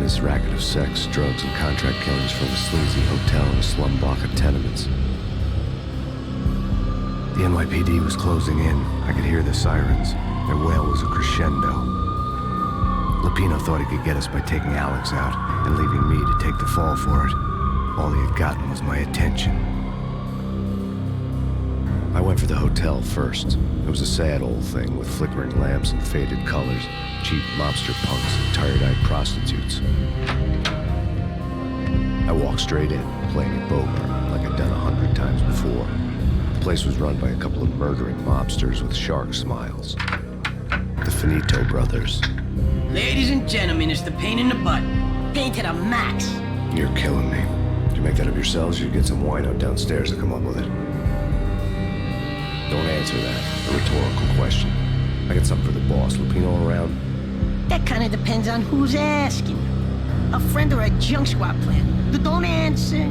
his racket of sex, drugs, and contract killings from a sleazy hotel in a slum block of tenements. The NYPD was closing in. I could hear the sirens. Their wail was a crescendo. Lupino thought he could get us by taking Alex out and leaving me to take the fall for it. All he had gotten was my attention. I went for the hotel first. It was a sad old thing with flickering lamps and faded colors, cheap mobster punks and tired-eyed prostitutes. I walked straight in, playing at Bogart like I'd done 100 times before. The place was run by a couple of murdering mobsters with shark smiles. The Finito brothers. Ladies and gentlemen, it's the Payne in the butt. Payne to the max. You're killing me. Did you make that up yourselves, or you get some wino downstairs to come up with it? Don't answer that. A rhetorical question. I got something for the boss. Lupino around? That kind of depends on who's asking. A friend or a junk squad plan. Don't answer.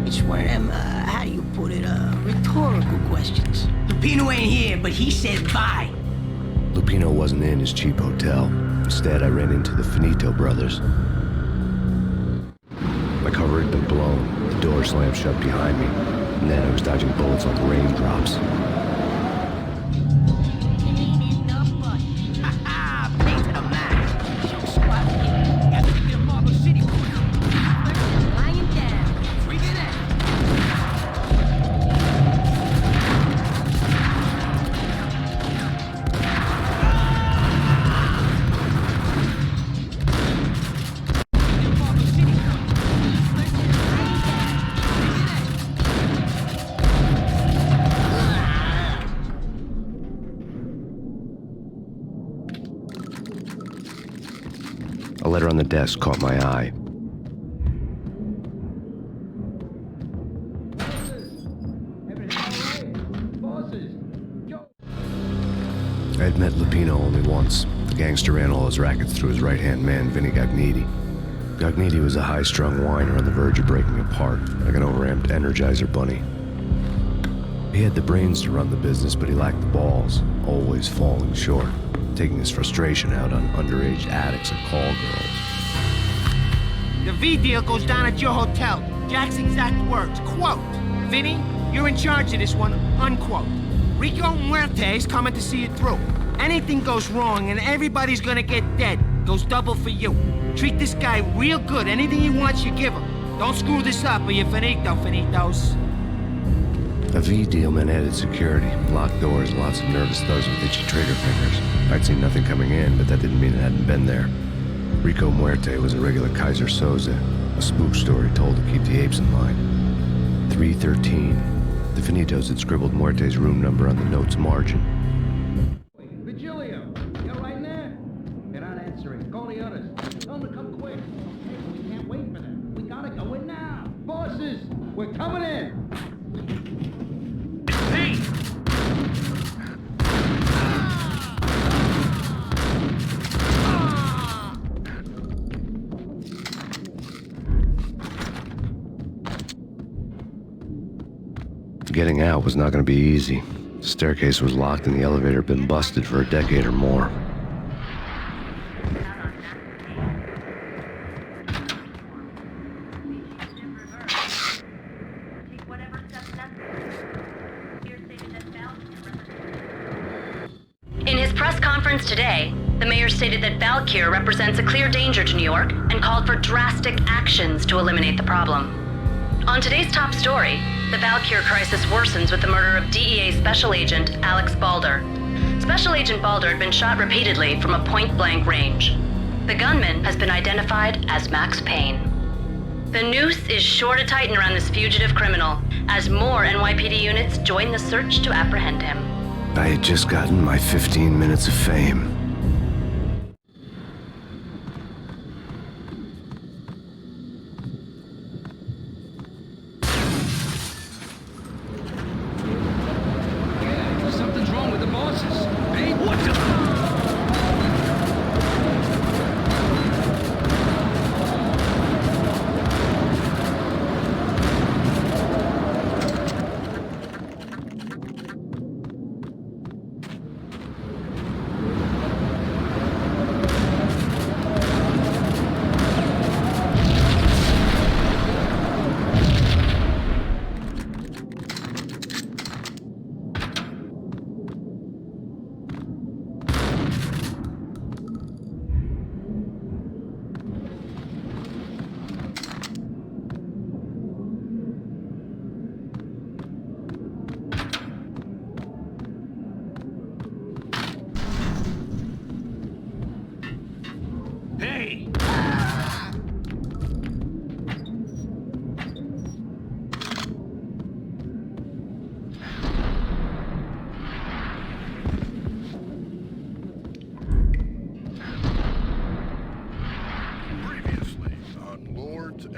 It's one of them, how do you put it, rhetorical questions. Lupino ain't here, but he said bye. Lupino wasn't in his cheap hotel. Instead, I ran into the Finito brothers. My cover had been blown. The door slammed shut behind me. And then I was dodging bullets like raindrops. A letter on the desk caught my eye. I had met Lupino only once. The gangster ran all his rackets through his right-hand man, Vinny Gagniti. Gagniti was a high-strung whiner on the verge of breaking apart, like an overamped Energizer bunny. He had the brains to run the business, but he lacked the balls, always falling short, taking his frustration out on underage addicts and call girls. The V deal goes down at your hotel. Jack's exact words, quote, "Vinny, you're in charge of this one," unquote. Rico Muerte's coming to see it through. Anything goes wrong and everybody's gonna get dead. Goes double for you. Treat this guy real good. Anything he wants, you give him. Don't screw this up or you're finito, finitos. A V deal meant added security, locked doors, lots of nervous thugs with itchy trigger fingers. I'd seen nothing coming in, but that didn't mean it hadn't been there. Rico Muerte was a regular Kaiser Soze, a spook story told to keep the apes in line. 313. The Finitos had scribbled Muerte's room number on the note's margin. Virgilio, you're right there? They're not answering. Call the others. Tell them to come quick. Hey, we can't wait for them. We gotta go in now. Bosses, we're coming in. Hey! Getting out was not going to be easy. The staircase was locked and the elevator had been busted for a decade or more. In his press conference today, the mayor stated that Valkyr represents a clear danger to New York and called for drastic actions to eliminate the problem. On today's top story, the Valkyr crisis worsens with the murder of DEA Special Agent Alex Balder. Special Agent Balder had been shot repeatedly from a point-blank range. The gunman has been identified as Max Payne. The noose is sure to tighten around this fugitive criminal as more NYPD units join the search to apprehend him. I had just gotten my 15 minutes of fame. Something's wrong with the bosses. Hey, what the?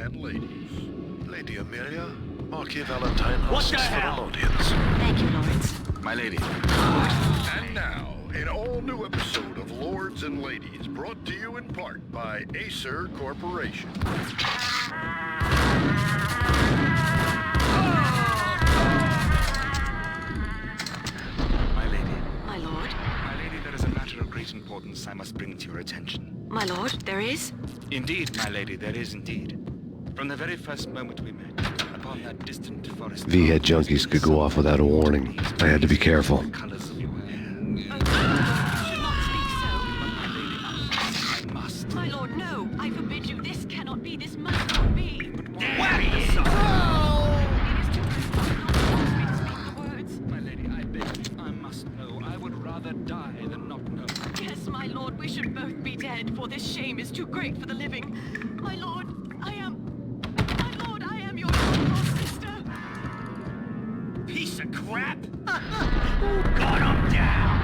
and ladies. Lady Amelia, Marquis Valentine asks the for hell? an audience. Thank you, Lawrence. My lady. And now, an all-new episode of Lords and Ladies, brought to you in part by Acer Corporation. My lady. My lord. My lady, there is a matter of great importance I must bring to your attention. My lord, there is? Indeed, my lady, there is indeed. From the very first moment we met, upon that distant forest... V-head junkies could go off without a warning. I had to be careful. The colors of your hair. You should not speak so. My lady, I must. My lord, no. I forbid you. This cannot be. This must not be. Whack the son! It is too cruel not to force me to speak the words. My lady, I beg you, I must know. I would rather die than not know. Yes, my lord, we should both be dead, for this shame is too great for the living. My lord, I am your lost sister. Piece of crap! Gun him down!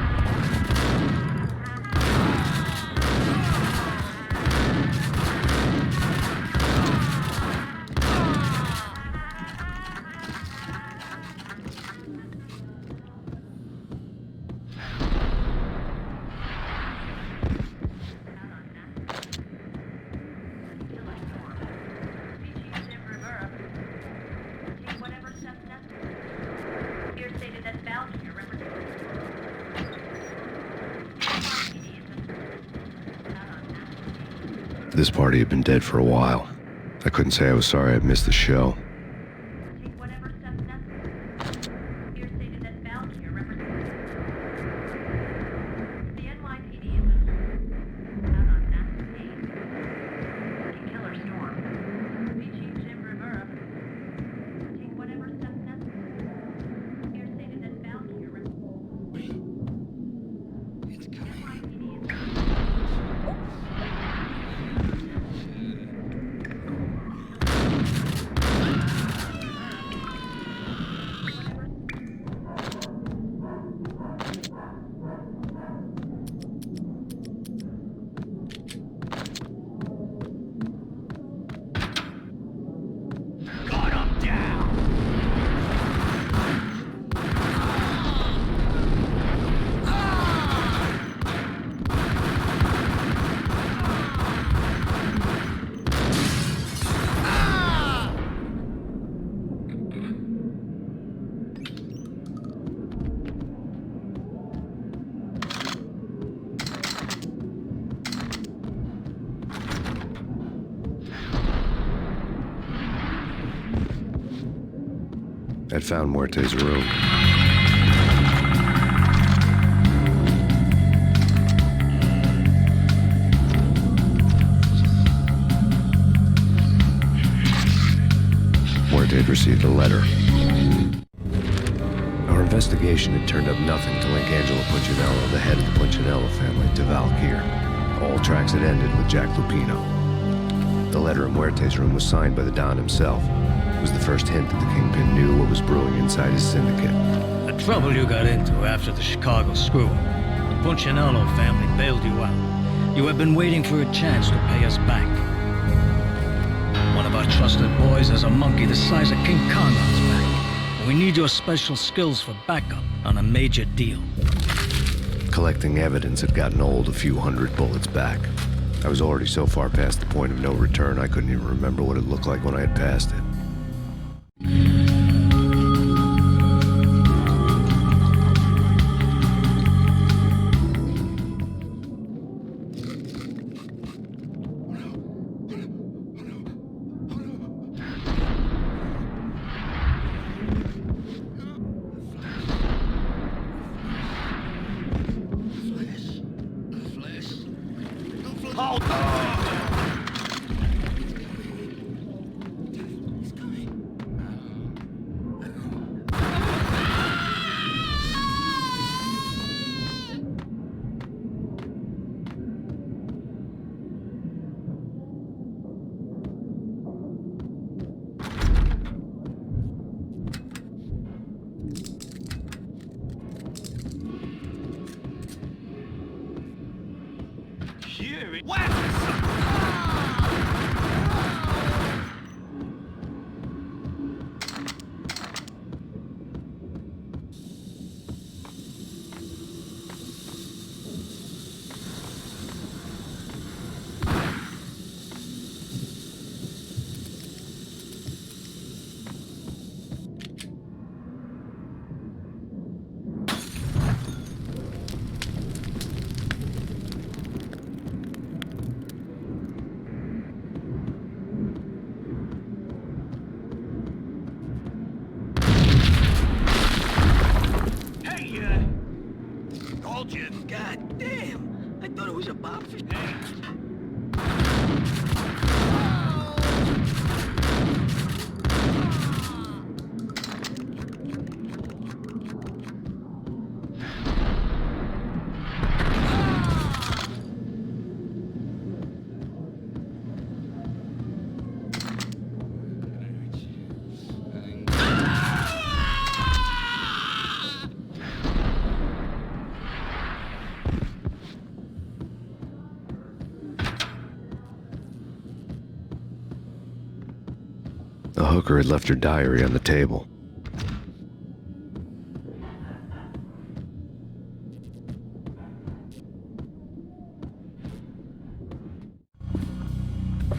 This party had been dead for a while. I couldn't say I was sorry I'd missed the show. I'd found Muerte's room. Muerte had received a letter. Our investigation had turned up nothing to link Angelo Punchinello, the head of the Punchinello family, to Valkyr. All tracks had ended with Jack Lupino. The letter in Muerte's room was signed by the Don himself. It was the first hint that the Kingpin knew what was brewing inside his syndicate. The trouble you got into after the Chicago screw-up. The Punchinello family bailed you out. You have been waiting for a chance to pay us back. One of our trusted boys has a monkey the size of King Kong on his back. And we need your special skills for backup on a major deal. Collecting evidence had gotten old a few hundred bullets back. I was already so far past the point of no return I couldn't even remember what it looked like when I had passed it. Hold on! use a bobfish? The hooker had left her diary on the table.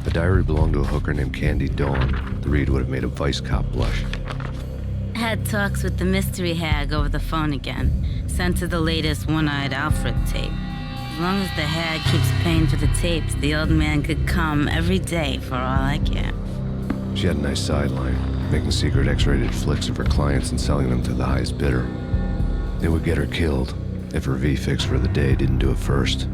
The diary belonged to a hooker named Candy Dawn. The read would have made a vice cop blush. Had talks with the mystery hag over the phone again. Sent her the latest one-eyed Alfred tape. As long as the hag keeps paying for the tapes, the old man could come every day for all I care. She had a nice sideline, making secret X-rated flicks of her clients and selling them to the highest bidder. It would get her killed if her V-fix for the day didn't do it first.